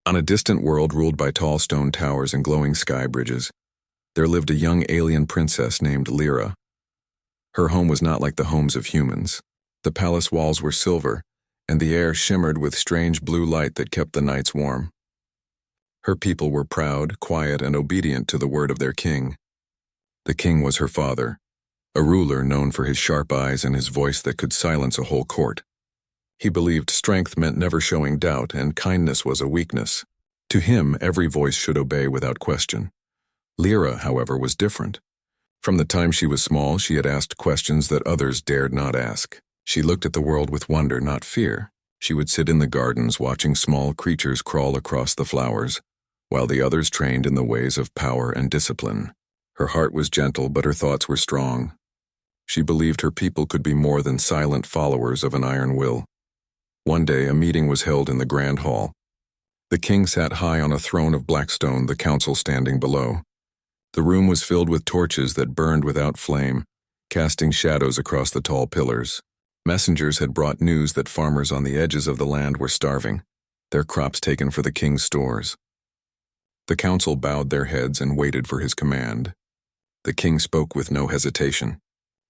On a distant world ruled by tall stone towers and glowing sky bridges, there lived a young alien princess named Lyra. Her home was not like the homes of humans. The palace walls were silver, and the air shimmered with strange blue light that kept the nights warm. Her people were proud, quiet, and obedient to the word of their king. The king was her father, a ruler known for his sharp eyes and his voice that could silence a whole court. He believed strength meant never showing doubt, and kindness was a weakness. To him, every voice should obey without question. Lyra, however, was different. From the time she was small, she had asked questions that others dared not ask. She looked at the world with wonder, not fear. She would sit in the gardens watching small creatures crawl across the flowers, while the others trained in the ways of power and discipline. Her heart was gentle, but her thoughts were strong. She believed her people could be more than silent followers of an iron will. One day, a meeting was held in the grand hall. The king sat high on a throne of black stone, the council standing below. The room was filled with torches that burned without flame, casting shadows across the tall pillars. Messengers had brought news that farmers on the edges of the land were starving, their crops taken for the king's stores. The council bowed their heads and waited for his command. The king spoke with no hesitation.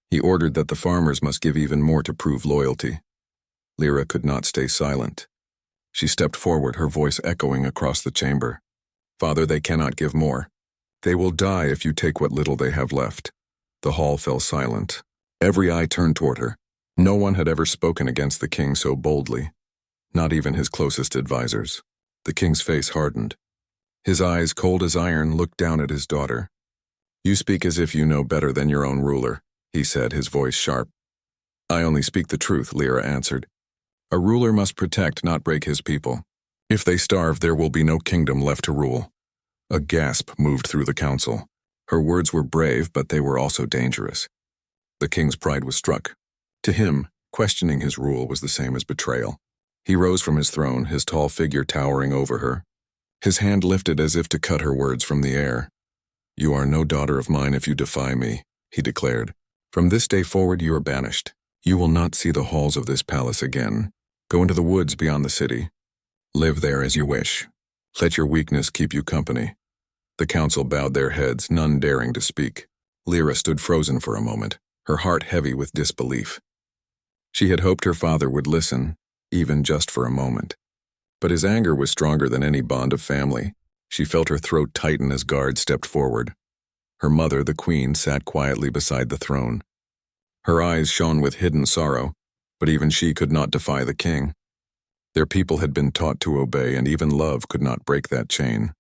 He ordered that the farmers must give even more to prove loyalty. Lyra could not stay silent. She stepped forward, her voice echoing across the chamber. "Father, they cannot give more. They will die if you take what little they have left." The hall fell silent. Every eye turned toward her. No one had ever spoken against the king so boldly, not even his closest advisors. The king's face hardened. His eyes, cold as iron, looked down at his daughter. "You speak as if you know better than your own ruler," he said, his voice sharp. "I only speak the truth," Lyra answered. "A ruler must protect, not break his people. If they starve, there will be no kingdom left to rule." A gasp moved through the council. Her words were brave, but they were also dangerous. The king's pride was struck. To him, questioning his rule was the same as betrayal. He rose from his throne, his tall figure towering over her. His hand lifted as if to cut her words from the air. "You are no daughter of mine if you defy me," he declared. "From this day forward you are banished. You will not see the halls of this palace again. Go into the woods beyond the city. Live there as you wish. Let your weakness keep you company." The council bowed their heads, none daring to speak. Lyra stood frozen for a moment, her heart heavy with disbelief. She had hoped her father would listen, even just for a moment. But his anger was stronger than any bond of family. She felt her throat tighten as guards stepped forward. Her mother, the queen, sat quietly beside the throne. Her eyes shone with hidden sorrow, but even she could not defy the king. Their people had been taught to obey, and even love could not break that chain.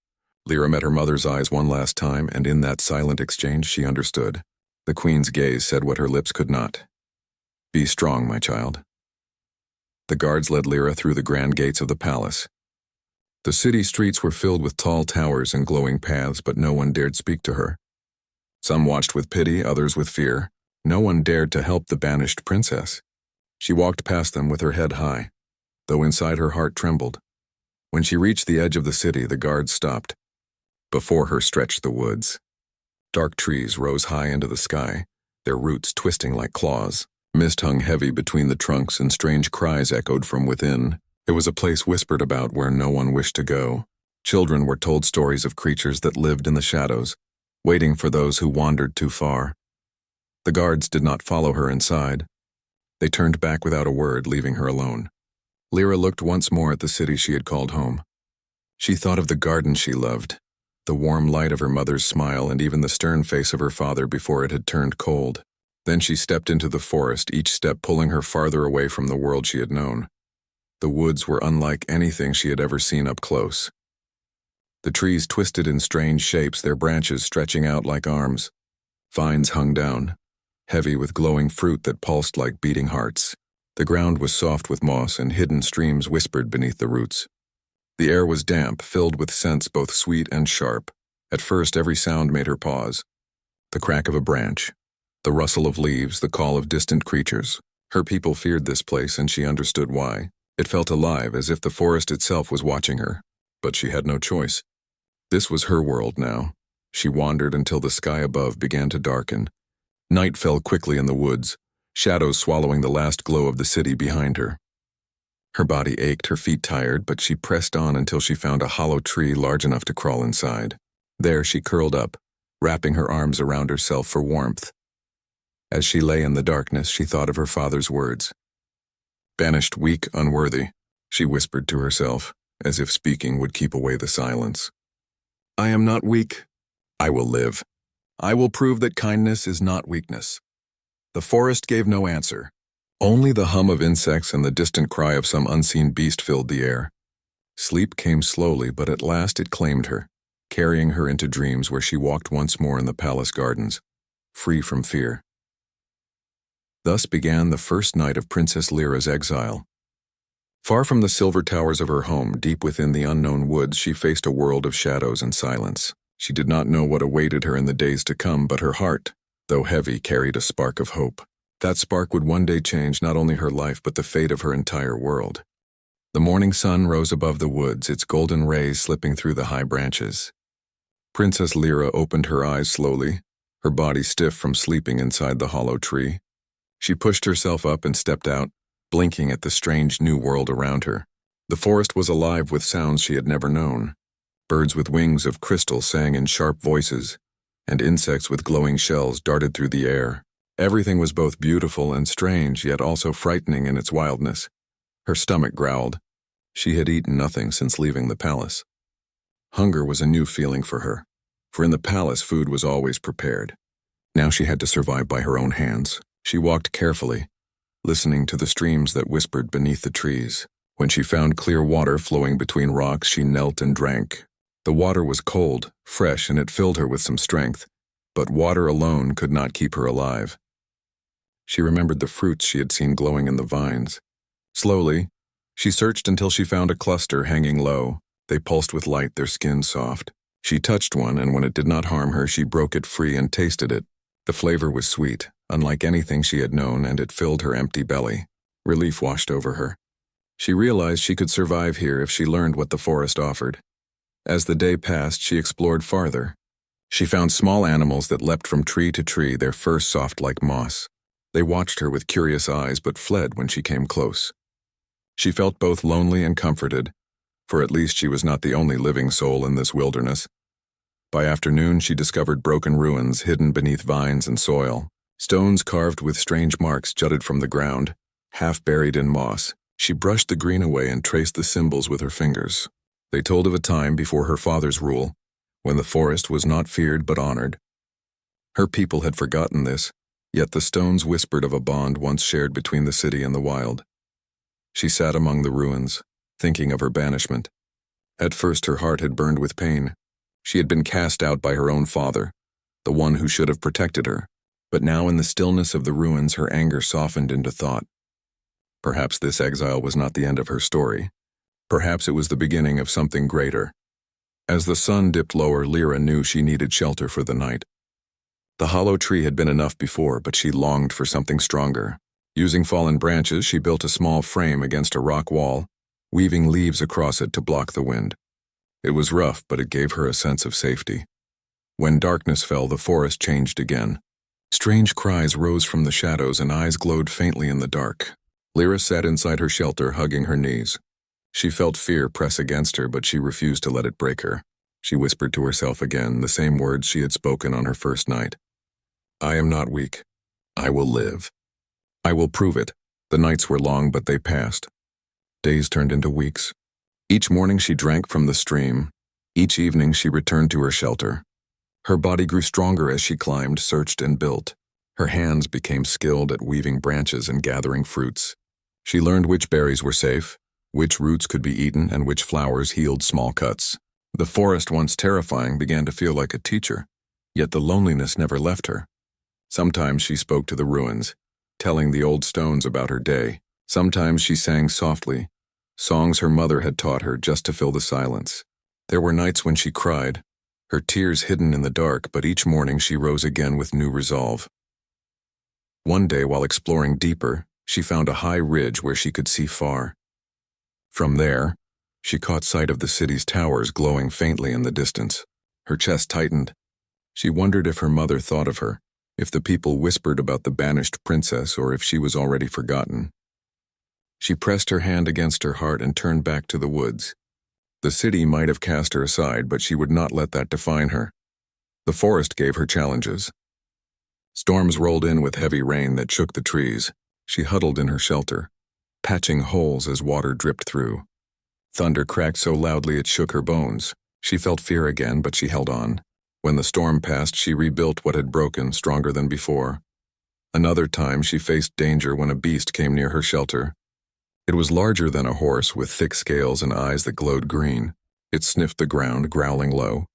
Lyra met her mother's eyes one last time, and in that silent exchange she understood. The queen's gaze said what her lips could not. "Be strong, my child." The guards led Lyra through the grand gates of the palace. The city streets were filled with tall towers and glowing paths, but no one dared speak to her. Some watched with pity, others with fear. No one dared to help the banished princess. She walked past them with her head high, though inside her heart trembled. When she reached the edge of the city, the guards stopped. Before her stretched the woods. Dark trees rose high into the sky, their roots twisting like claws. Mist hung heavy between the trunks, and strange cries echoed from within. It was a place whispered about where no one wished to go. Children were told stories of creatures that lived in the shadows, waiting for those who wandered too far. The guards did not follow her inside. They turned back without a word, leaving her alone. Lyra looked once more at the city she had called home. She thought of the garden she loved, the warm light of her mother's smile, and even the stern face of her father before it had turned cold. Then she stepped into the forest, each step pulling her farther away from the world she had known. The woods were unlike anything she had ever seen up close. The trees twisted in strange shapes, their branches stretching out like arms. Vines hung down, heavy with glowing fruit that pulsed like beating hearts. The ground was soft with moss, and hidden streams whispered beneath the roots. The air was damp, filled with scents both sweet and sharp. At first, every sound made her pause. The crack of a branch, the rustle of leaves, the call of distant creatures. Her people feared this place, and she understood why. It felt alive, as if the forest itself was watching her. But she had no choice. This was her world now. She wandered until the sky above began to darken. Night fell quickly in the woods, shadows swallowing the last glow of the city behind her. Her body ached, her feet tired, but she pressed on until she found a hollow tree large enough to crawl inside. There she curled up, wrapping her arms around herself for warmth. As she lay in the darkness, she thought of her father's words. "Banished, weak, unworthy," she whispered to herself, as if speaking would keep away the silence. "I am not weak. I will live. I will prove that kindness is not weakness." The forest gave no answer. Only the hum of insects and the distant cry of some unseen beast filled the air. Sleep came slowly, but at last it claimed her, carrying her into dreams where she walked once more in the palace gardens, free from fear. Thus began the first night of Princess Lyra's exile. Far from the silver towers of her home, deep within the unknown woods, she faced a world of shadows and silence. She did not know what awaited her in the days to come, but her heart, though heavy, carried a spark of hope. That spark would one day change not only her life but the fate of her entire world. The morning sun rose above the woods, its golden rays slipping through the high branches. Princess Lyra opened her eyes slowly, her body stiff from sleeping inside the hollow tree. She pushed herself up and stepped out, blinking at the strange new world around her. The forest was alive with sounds she had never known. Birds with wings of crystal sang in sharp voices, and insects with glowing shells darted through the air. Everything was both beautiful and strange, yet also frightening in its wildness. Her stomach growled. She had eaten nothing since leaving the palace. Hunger was a new feeling for her, for in the palace food was always prepared. Now she had to survive by her own hands. She walked carefully, listening to the streams that whispered beneath the trees. When she found clear water flowing between rocks, she knelt and drank. The water was cold, fresh, and it filled her with some strength, but water alone could not keep her alive. She remembered the fruits she had seen glowing in the vines. Slowly, she searched until she found a cluster hanging low. They pulsed with light, their skin soft. She touched one, and when it did not harm her, she broke it free and tasted it. The flavor was sweet, unlike anything she had known, and it filled her empty belly. Relief washed over her. She realized she could survive here if she learned what the forest offered. As the day passed, she explored farther. She found small animals that leapt from tree to tree, their fur soft like moss. They watched her with curious eyes but fled when she came close. She felt both lonely and comforted, for at least she was not the only living soul in this wilderness. By afternoon, she discovered broken ruins hidden beneath vines and soil. Stones carved with strange marks jutted from the ground, half buried in moss. She brushed the green away and traced the symbols with her fingers. They told of a time before her father's rule, when the forest was not feared but honored. Her people had forgotten this, yet the stones whispered of a bond once shared between the city and the wild. She sat among the ruins, thinking of her banishment. At first her heart had burned with pain. She had been cast out by her own father, the one who should have protected her. But now in the stillness of the ruins her anger softened into thought. Perhaps this exile was not the end of her story. Perhaps it was the beginning of something greater. As the sun dipped lower, Lyra knew she needed shelter for the night. The hollow tree had been enough before, but she longed for something stronger. Using fallen branches, she built a small frame against a rock wall, weaving leaves across it to block the wind. It was rough, but it gave her a sense of safety. When darkness fell, the forest changed again. Strange cries rose from the shadows and eyes glowed faintly in the dark. Lyra sat inside her shelter, hugging her knees. She felt fear press against her, but she refused to let it break her. She whispered to herself again, the same words she had spoken on her first night. "I am not weak. I will live. I will prove it." The nights were long, but they passed. Days turned into weeks. Each morning she drank from the stream. Each evening she returned to her shelter. Her body grew stronger as she climbed, searched, and built. Her hands became skilled at weaving branches and gathering fruits. She learned which berries were safe, which roots could be eaten, and which flowers healed small cuts. The forest, once terrifying, began to feel like a teacher, yet the loneliness never left her. Sometimes she spoke to the ruins, telling the old stones about her day. Sometimes she sang softly, songs her mother had taught her just to fill the silence. There were nights when she cried, her tears hidden in the dark, but each morning she rose again with new resolve. One day, while exploring deeper, she found a high ridge where she could see far. From there, she caught sight of the city's towers glowing faintly in the distance. Her chest tightened. She wondered if her mother thought of her, if the people whispered about the banished princess, or if she was already forgotten. She pressed her hand against her heart and turned back to the woods. The city might have cast her aside, but she would not let that define her. The forest gave her challenges. Storms rolled in with heavy rain that shook the trees. She huddled in her shelter, patching holes as water dripped through. Thunder cracked so loudly it shook her bones. She felt fear again, but she held on. When the storm passed, she rebuilt what had broken, stronger than before. Another time she faced danger when a beast came near her shelter. It was larger than a horse, with thick scales and eyes that glowed green. It sniffed the ground, growling low.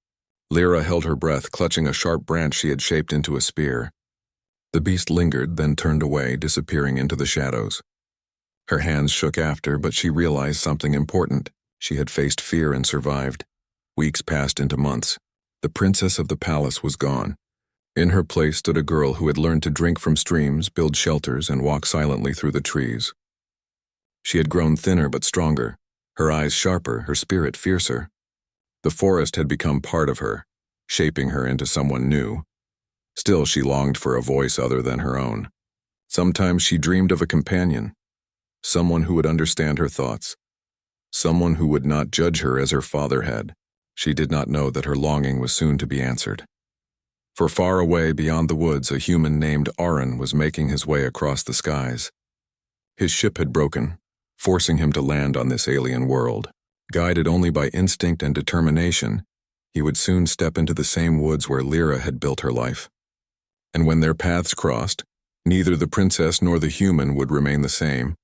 Lyra held her breath, clutching a sharp branch she had shaped into a spear. The beast lingered, then turned away, disappearing into the shadows. Her hands shook after, but she realized something important. She had faced fear and survived. Weeks passed into months. The princess of the palace was gone. In her place stood a girl who had learned to drink from streams, build shelters, and walk silently through the trees. She had grown thinner but stronger, her eyes sharper, her spirit fiercer. The forest had become part of her, shaping her into someone new. Still, she longed for a voice other than her own. Sometimes she dreamed of a companion, someone who would understand her thoughts, someone who would not judge her as her father had. She did not know that her longing was soon to be answered. For far away beyond the woods, a human named Aran was making his way across the skies. His ship had broken, forcing him to land on this alien world. Guided only by instinct and determination, he would soon step into the same woods where Lyra had built her life. And when their paths crossed, neither the princess nor the human would remain the same.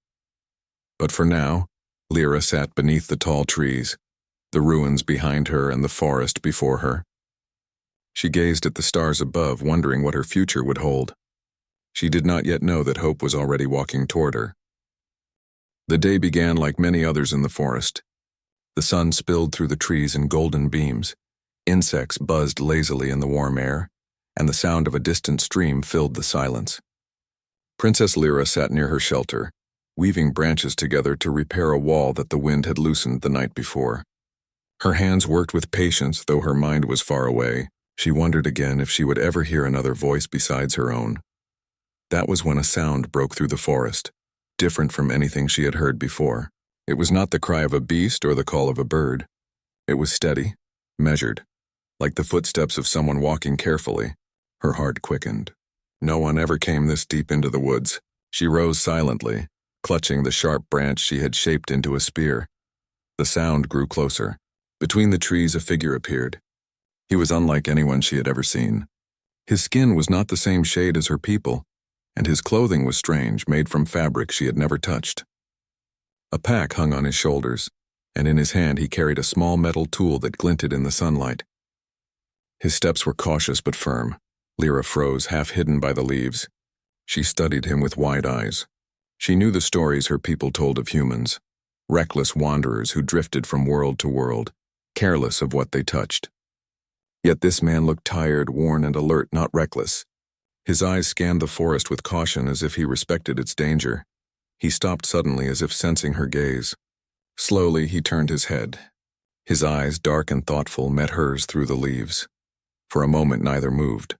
But for now, Lyra sat beneath the tall trees, the ruins behind her and the forest before her. She gazed at the stars above, wondering what her future would hold. She did not yet know that hope was already walking toward her. The day began like many others in the forest. The sun spilled through the trees in golden beams. Insects buzzed lazily in the warm air, and the sound of a distant stream filled the silence. Princess Lyra sat near her shelter, weaving branches together to repair a wall that the wind had loosened the night before. Her hands worked with patience, though her mind was far away. She wondered again if she would ever hear another voice besides her own. That was when a sound broke through the forest, different from anything she had heard before. It was not the cry of a beast or the call of a bird. It was steady, measured, like the footsteps of someone walking carefully. Her heart quickened. No one ever came this deep into the woods. She rose silently, clutching the sharp branch she had shaped into a spear. The sound grew closer. Between the trees, a figure appeared. He was unlike anyone she had ever seen. His skin was not the same shade as her people, and his clothing was strange, made from fabric she had never touched. A pack hung on his shoulders, and in his hand he carried a small metal tool that glinted in the sunlight. His steps were cautious but firm. Lyra froze, half hidden by the leaves. She studied him with wide eyes. She knew the stories her people told of humans, reckless wanderers who drifted from world to world, careless of what they touched. Yet this man looked tired, worn, and alert, not reckless. His eyes scanned the forest with caution as if he respected its danger. He stopped suddenly as if sensing her gaze. Slowly he turned his head. His eyes, dark and thoughtful, met hers through the leaves. For a moment neither moved.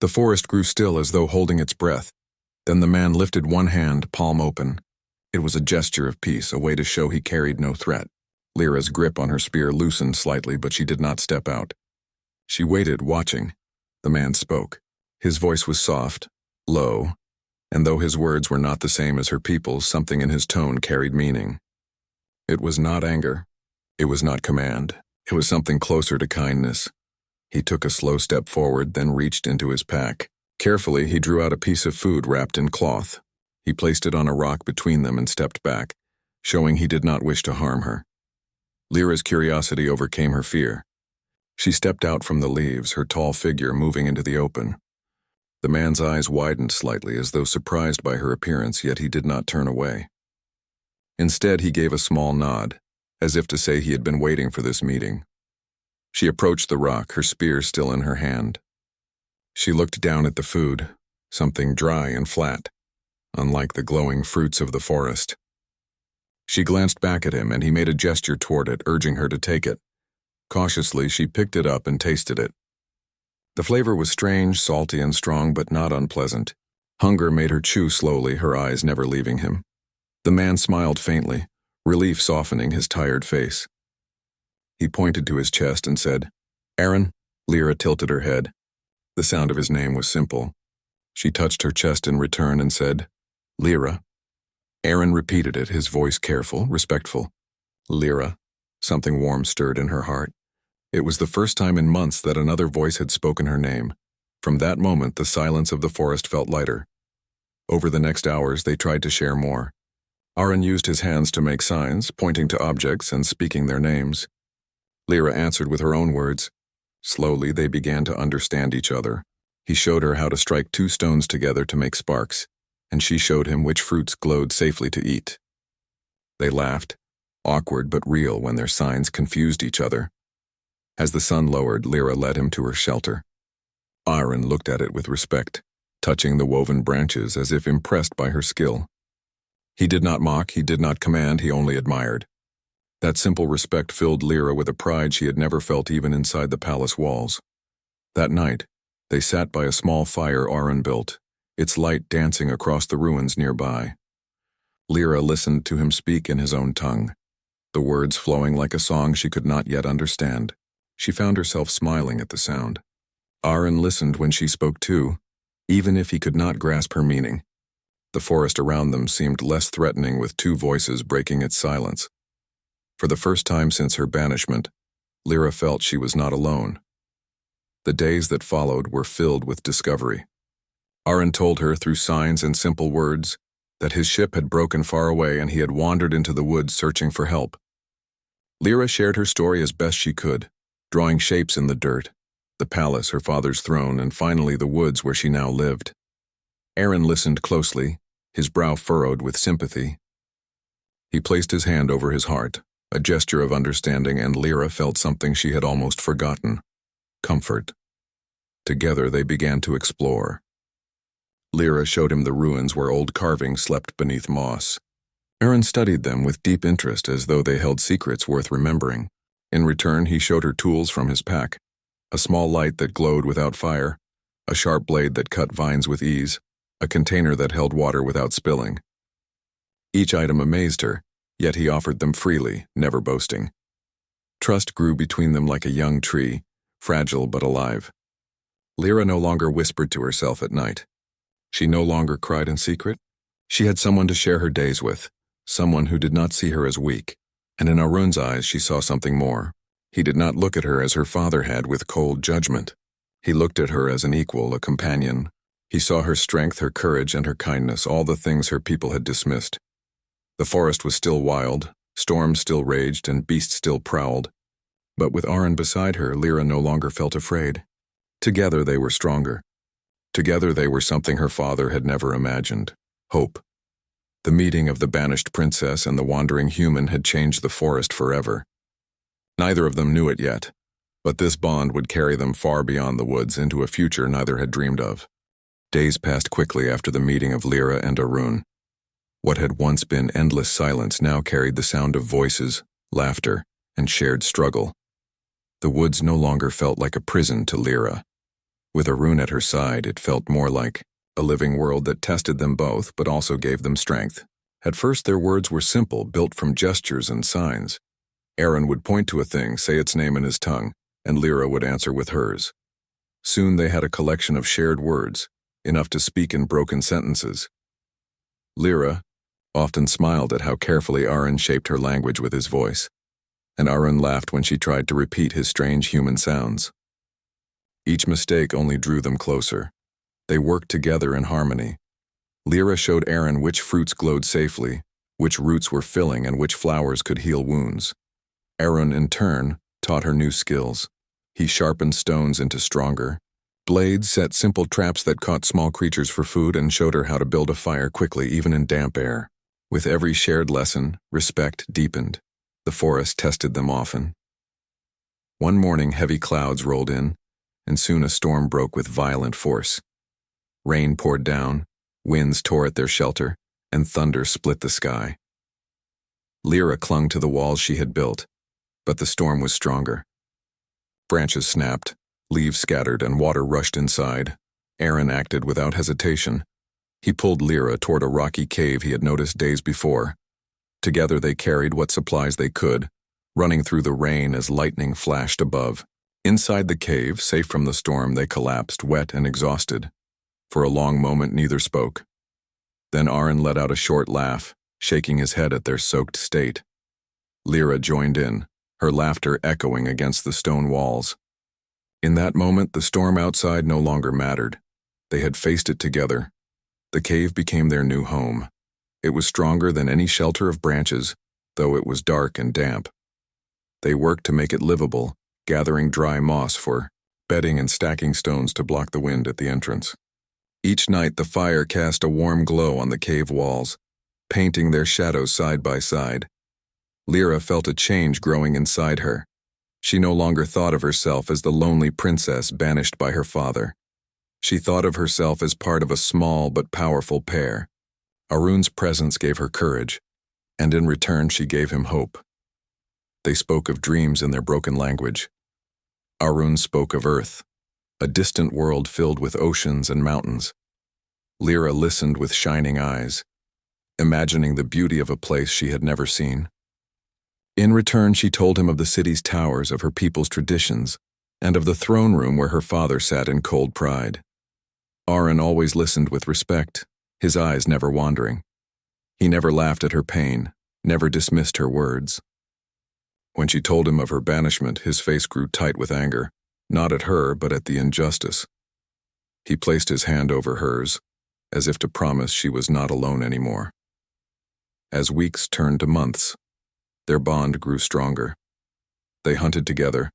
The forest grew still as though holding its breath. Then the man lifted one hand, palm open. It was a gesture of peace, a way to show he carried no threat. Lyra's grip on her spear loosened slightly, but she did not step out. She waited, watching. The man spoke. His voice was soft, low, and though his words were not the same as her people's, something in his tone carried meaning. It was not anger. It was not command. It was something closer to kindness. He took a slow step forward, then reached into his pack. Carefully, he drew out a piece of food wrapped in cloth. He placed it on a rock between them and stepped back, showing he did not wish to harm her. Lyra's curiosity overcame her fear. She stepped out from the leaves, her tall figure moving into the open. The man's eyes widened slightly as though surprised by her appearance, yet he did not turn away. Instead, he gave a small nod, as if to say he had been waiting for this meeting. She approached the rock, her spear still in her hand. She looked down at the food, something dry and flat, unlike the glowing fruits of the forest. She glanced back at him, and he made a gesture toward it, urging her to take it. Cautiously, she picked it up and tasted it. The flavor was strange, salty and strong, but not unpleasant. Hunger made her chew slowly, her eyes never leaving him. The man smiled faintly, relief softening his tired face. He pointed to his chest and said, "Aaron." Lyra tilted her head. The sound of his name was simple. She touched her chest in return and said, "Lyra." Aaron repeated it, his voice careful, respectful. "Lyra." Something warm stirred in her heart. It was the first time in months that another voice had spoken her name. From that moment, the silence of the forest felt lighter. Over the next hours, they tried to share more. Aaron used his hands to make signs, pointing to objects and speaking their names. Lyra answered with her own words. Slowly, they began to understand each other. He showed her how to strike two stones together to make sparks, and she showed him which fruits glowed safely to eat. They laughed, awkward but real when their signs confused each other. As the sun lowered, Lyra led him to her shelter. Aaron looked at it with respect, touching the woven branches as if impressed by her skill. He did not mock, he did not command, he only admired. That simple respect filled Lyra with a pride she had never felt even inside the palace walls. That night, they sat by a small fire Aaron built, its light dancing across the ruins nearby. Lyra listened to him speak in his own tongue, the words flowing like a song she could not yet understand. She found herself smiling at the sound. Aaron listened when she spoke too, even if he could not grasp her meaning. The forest around them seemed less threatening with two voices breaking its silence. For the first time since her banishment, Lyra felt she was not alone. The days that followed were filled with discovery. Aaron told her through signs and simple words that his ship had broken far away and he had wandered into the woods searching for help. Lyra shared her story as best she could, drawing shapes in the dirt, the palace, her father's throne, and finally the woods where she now lived. Aaron listened closely, his brow furrowed with sympathy. He placed his hand over his heart, a gesture of understanding, and Lyra felt something she had almost forgotten: comfort. Together they began to explore. Lyra showed him the ruins where old carvings slept beneath moss. Aaron studied them with deep interest as though they held secrets worth remembering. In return, he showed her tools from his pack: a small light that glowed without fire, a sharp blade that cut vines with ease, a container that held water without spilling. Each item amazed her, yet he offered them freely, never boasting. Trust grew between them like a young tree, fragile but alive. Lyra no longer whispered to herself at night. She no longer cried in secret. She had someone to share her days with, someone who did not see her as weak. And in Arun's eyes she saw something more. He did not look at her as her father had, with cold judgment. He looked at her as an equal, a companion. He saw her strength, her courage, and her kindness, all the things her people had dismissed. The forest was still wild, storms still raged, and beasts still prowled. But with Arun beside her, Lyra no longer felt afraid. Together they were stronger. Together they were something her father had never imagined: hope. The meeting of the banished princess and the wandering human had changed the forest forever. Neither of them knew it yet, but this bond would carry them far beyond the woods into a future neither had dreamed of. Days passed quickly after the meeting of Lyra and Arun. What had once been endless silence now carried the sound of voices, laughter, and shared struggle. The woods no longer felt like a prison to Lyra. With Arun at her side, it felt more like a living world that tested them both but also gave them strength. At first their words were simple, built from gestures and signs. Aaron would point to a thing, say its name in his tongue, and Lyra would answer with hers. Soon they had a collection of shared words, enough to speak in broken sentences. Lyra often smiled at how carefully Aaron shaped her language with his voice, and Aaron laughed when she tried to repeat his strange human sounds. Each mistake only drew them closer. They worked together in harmony. Lyra showed Aaron which fruits glowed safely, which roots were filling, and which flowers could heal wounds. Aaron, in turn, taught her new skills. He sharpened stones into stronger blades, set simple traps that caught small creatures for food, and showed her how to build a fire quickly, even in damp air. With every shared lesson, respect deepened. The forest tested them often. One morning, heavy clouds rolled in, and soon a storm broke with violent force. Rain poured down, winds tore at their shelter, and thunder split the sky. Lyra clung to the walls she had built, but the storm was stronger. Branches snapped, leaves scattered, and water rushed inside. Aaron acted without hesitation. He pulled Lyra toward a rocky cave he had noticed days before. Together they carried what supplies they could, running through the rain as lightning flashed above. Inside the cave, safe from the storm, they collapsed, wet and exhausted. For a long moment neither spoke. Then Aron let out a short laugh, shaking his head at their soaked state. Lyra joined in, her laughter echoing against the stone walls. In that moment, the storm outside no longer mattered. They had faced it together. The cave became their new home. It was stronger than any shelter of branches, though it was dark and damp. They worked to make it livable, gathering dry moss for bedding and stacking stones to block the wind at the entrance. Each night the fire cast a warm glow on the cave walls, painting their shadows side by side. Lyra felt a change growing inside her. She no longer thought of herself as the lonely princess banished by her father. She thought of herself as part of a small but powerful pair. Arun's presence gave her courage, and in return she gave him hope. They spoke of dreams in their broken language. Arun spoke of Earth, a distant world filled with oceans and mountains. Lyra listened with shining eyes, imagining the beauty of a place she had never seen. In return, she told him of the city's towers, of her people's traditions, and of the throne room where her father sat in cold pride. Aron always listened with respect, his eyes never wandering. He never laughed at her pain, never dismissed her words. When she told him of her banishment, his face grew tight with anger, not at her, but at the injustice. He placed his hand over hers, as if to promise she was not alone anymore. As weeks turned to months, their bond grew stronger. They hunted together,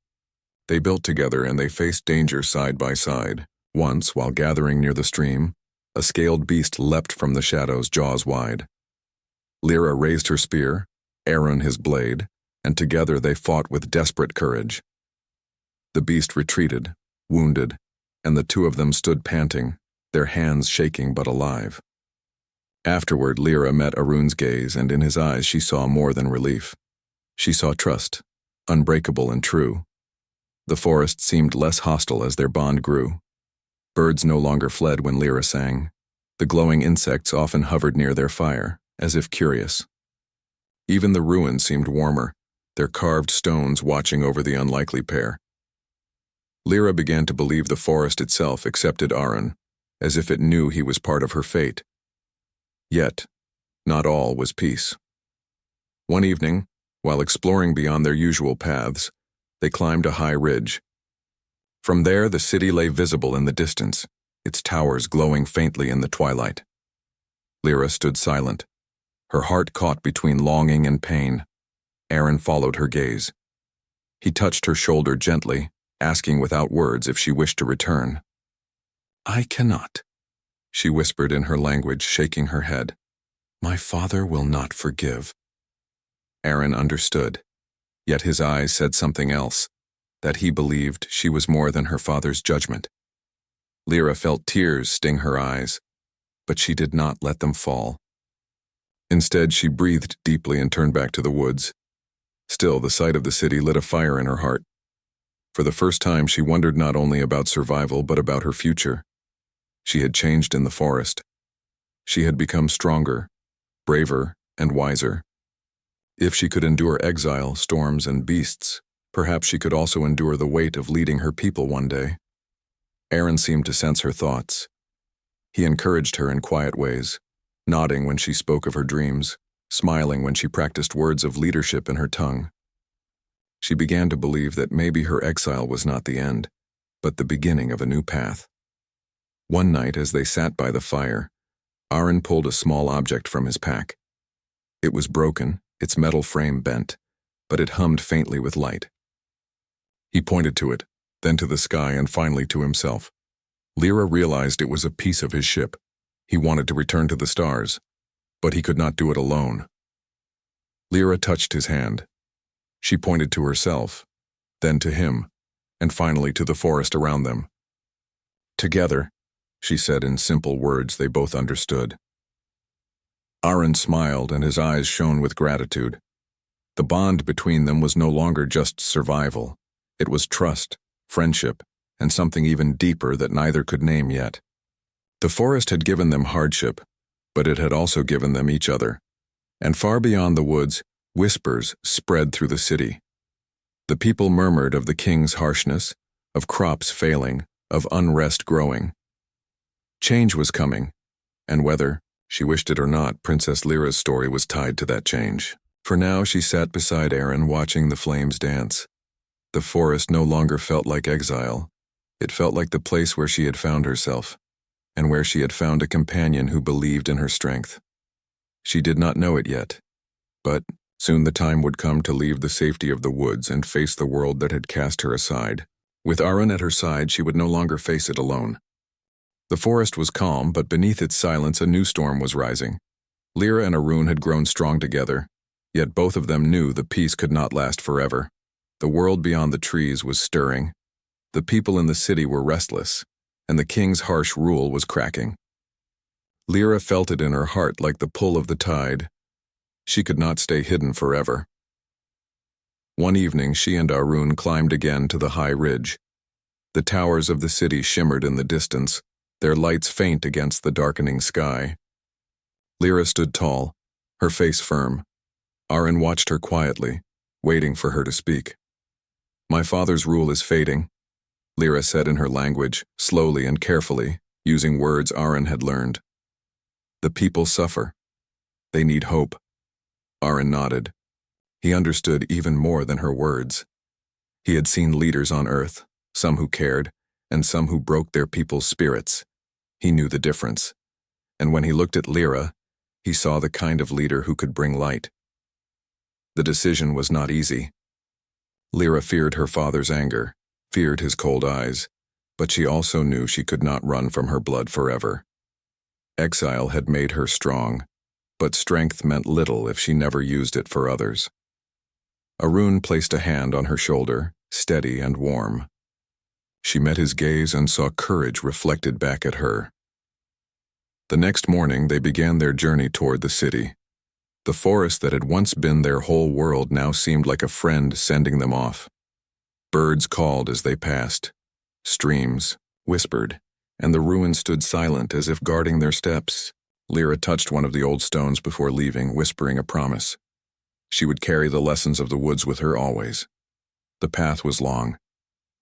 they built together, and they faced danger side by side. Once, while gathering near the stream, a scaled beast leapt from the shadows, jaws wide. Lyra raised her spear, Aron his blade, and together they fought with desperate courage. The beast retreated, wounded, and the two of them stood panting, their hands shaking but alive. Afterward, Lyra met Arun's gaze, and in his eyes she saw more than relief. She saw trust, unbreakable and true. The forest seemed less hostile as their bond grew. Birds no longer fled when Lyra sang. The glowing insects often hovered near their fire, as if curious. Even the ruins seemed warmer, their carved stones watching over the unlikely pair. Lyra began to believe the forest itself accepted Aron, as if it knew he was part of her fate. Yet, not all was peace. One evening, while exploring beyond their usual paths, they climbed a high ridge. From there, the city lay visible in the distance, its towers glowing faintly in the twilight. Lyra stood silent, her heart caught between longing and pain. Aron followed her gaze. He touched her shoulder gently, asking without words if she wished to return. "I cannot," she whispered in her language, shaking her head. "My father will not forgive." Aron understood, yet his eyes said something else, that he believed she was more than her father's judgment. Lyra felt tears sting her eyes, but she did not let them fall. Instead, she breathed deeply and turned back to the woods. Still, the sight of the city lit a fire in her heart. For the first time, she wondered not only about survival, but about her future. She had changed in the forest. She had become stronger, braver, and wiser. If she could endure exile, storms, and beasts, perhaps she could also endure the weight of leading her people one day. Aron seemed to sense her thoughts. He encouraged her in quiet ways, nodding when she spoke of her dreams, smiling when she practiced words of leadership in her tongue. She began to believe that maybe her exile was not the end, but the beginning of a new path. One night, as they sat by the fire, Aron pulled a small object from his pack. It was broken, its metal frame bent, but it hummed faintly with light. He pointed to it, then to the sky, and finally to himself. Lyra realized it was a piece of his ship. He wanted to return to the stars, but he could not do it alone. Lyra touched his hand. She pointed to herself, then to him, and finally to the forest around them. "Together," she said in simple words they both understood. Aron smiled, and his eyes shone with gratitude. The bond between them was no longer just survival. It was trust, friendship, and something even deeper that neither could name yet. The forest had given them hardship, but it had also given them each other. And far beyond the woods, whispers spread through the city. The people murmured of the king's harshness, of crops failing, of unrest growing. Change was coming, and whether she wished it or not, Princess Lyra's story was tied to that change. For now she sat beside Aaron watching the flames dance. The forest no longer felt like exile. It felt like the place where she had found herself, and where she had found a companion who believed in her strength. She did not know it yet, but soon the time would come to leave the safety of the woods and face the world that had cast her aside. With Aaron at her side, she would no longer face it alone. The forest was calm, but beneath its silence a new storm was rising. Lyra and Arun had grown strong together, yet both of them knew the peace could not last forever. The world beyond the trees was stirring. The people in the city were restless, and the king's harsh rule was cracking. Lyra felt it in her heart like the pull of the tide. She could not stay hidden forever. One evening she and Arun climbed again to the high ridge. The towers of the city shimmered in the distance, their lights faint against the darkening sky. Lyra stood tall, her face firm. Arun watched her quietly, waiting for her to speak. "My father's rule is fading," Lyra said in her language, slowly and carefully, using words Arun had learned. "The people suffer. They need hope." Arun nodded. He understood even more than her words. He had seen leaders on earth, some who cared, and some who broke their people's spirits. He knew the difference. And when he looked at Lyra, he saw the kind of leader who could bring light. The decision was not easy. Lyra feared her father's anger, feared his cold eyes, but she also knew she could not run from her blood forever. Exile had made her strong, but strength meant little if she never used it for others. Arun placed a hand on her shoulder, steady and warm. She met his gaze and saw courage reflected back at her. The next morning they began their journey toward the city. The forest that had once been their whole world now seemed like a friend sending them off. Birds called as they passed. Streams whispered, and the ruins stood silent as if guarding their steps. Lyra touched one of the old stones before leaving, whispering a promise. She would carry the lessons of the woods with her always. The path was long.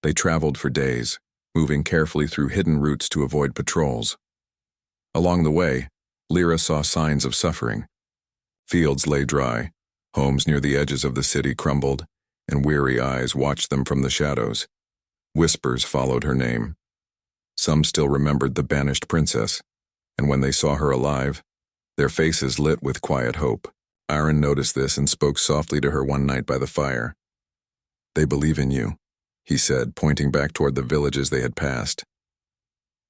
They traveled for days, moving carefully through hidden routes to avoid patrols. Along the way, Lyra saw signs of suffering. Fields lay dry, homes near the edges of the city crumbled, and weary eyes watched them from the shadows. Whispers followed her name. Some still remembered the banished princess, and when they saw her alive, their faces lit with quiet hope. Aaron noticed this and spoke softly to her one night by the fire. "They believe in you," he said, pointing back toward the villages they had passed.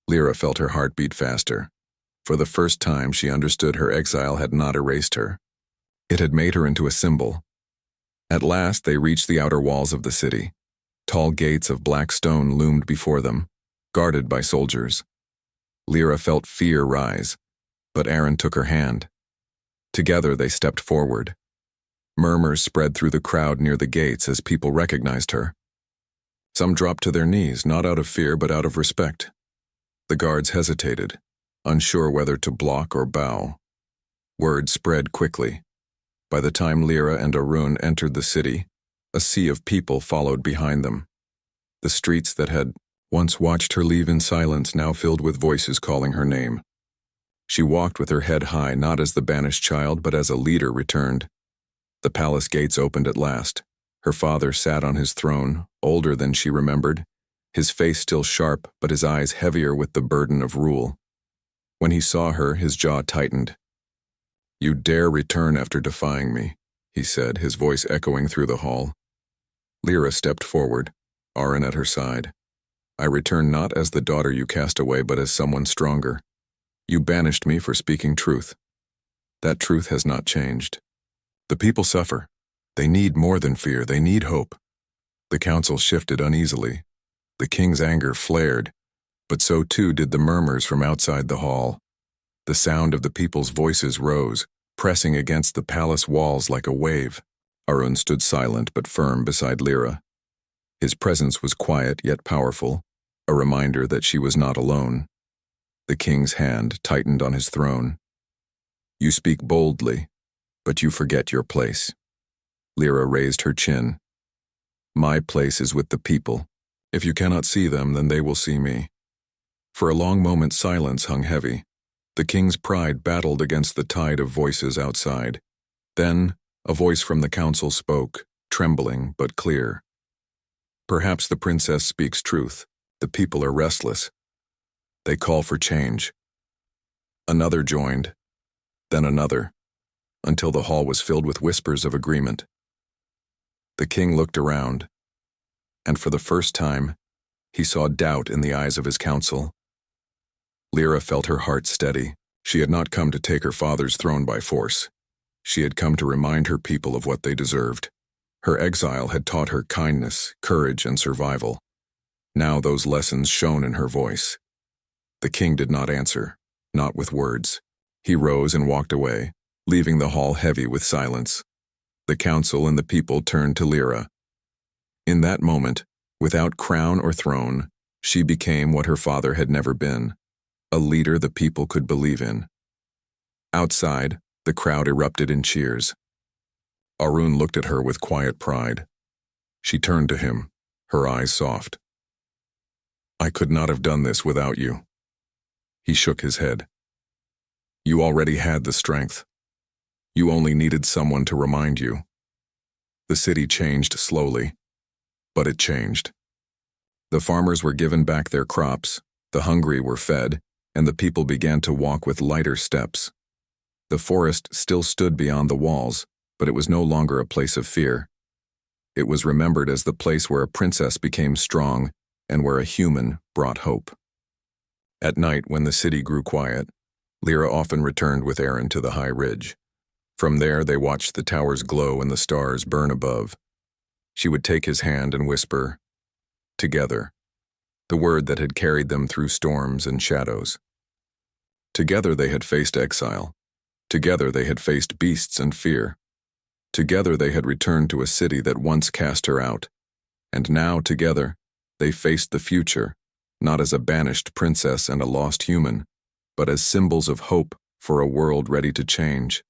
Lyra felt her heart beat faster. For the first time, she understood her exile had not erased her. It had made her into a symbol. At last, they reached the outer walls of the city. Tall gates of black stone loomed before them, guarded by soldiers. Lyra felt fear rise, but Aaron took her hand. Together, they stepped forward. Murmurs spread through the crowd near the gates as people recognized her. Some dropped to their knees, not out of fear but out of respect. The guards hesitated, unsure whether to block or bow. Word spread quickly. By the time Lyra and Arun entered the city, a sea of people followed behind them. The streets that had once watched her leave in silence now filled with voices calling her name. She walked with her head high, not as the banished child, but as a leader returned. The palace gates opened at last. Her father sat on his throne, older than she remembered, his face still sharp, but his eyes heavier with the burden of rule. When he saw her, his jaw tightened. "You dare return after defying me," he said, his voice echoing through the hall. Lyra stepped forward, Aaron at her side. "I return not as the daughter you cast away, but as someone stronger. You banished me for speaking truth. That truth has not changed. The people suffer. They need more than fear, they need hope." The council shifted uneasily. The king's anger flared, but so too did the murmurs from outside the hall. The sound of the people's voices rose, pressing against the palace walls like a wave. Arun stood silent but firm beside Lyra. His presence was quiet yet powerful, a reminder that she was not alone. The king's hand tightened on his throne. "You speak boldly. But you forget your place. Lyra raised her chin. My place is with the people. If you cannot see them, then they will see me. For a long moment silence hung heavy. The king's pride battled against the tide of voices outside. Then, a voice from the council spoke, trembling but clear. Perhaps the princess speaks truth. The people are restless. They call for change. Another joined, then another, until the hall was filled with whispers of agreement. The king looked around, and for the first time, he saw doubt in the eyes of his council. Lyra felt her heart steady. She had not come to take her father's throne by force. She had come to remind her people of what they deserved. Her exile had taught her kindness, courage, and survival. Now those lessons shone in her voice. The king did not answer, not with words. He rose and walked away, leaving the hall heavy with silence. The council and the people turned to Lyra. In that moment, without crown or throne, she became what her father had never been, a leader the people could believe in. Outside, the crowd erupted in cheers. Arun looked at her with quiet pride. She turned to him, her eyes soft. I could not have done this without you. He shook his head. You already had the strength. You only needed someone to remind you. The city changed slowly, but it changed. The farmers were given back their crops, the hungry were fed, and the people began to walk with lighter steps. The forest still stood beyond the walls, but it was no longer a place of fear. It was remembered as the place where a princess became strong and where a human brought hope. At night, when the city grew quiet, Lyra often returned with Aaron to the high ridge. From there, they watched the towers glow and the stars burn above. She would take his hand and whisper, "Together," the word that had carried them through storms and shadows. Together they had faced exile. Together they had faced beasts and fear. Together they had returned to a city that once cast her out. And now, together, they faced the future, not as a banished princess and a lost human, but as symbols of hope for a world ready to change.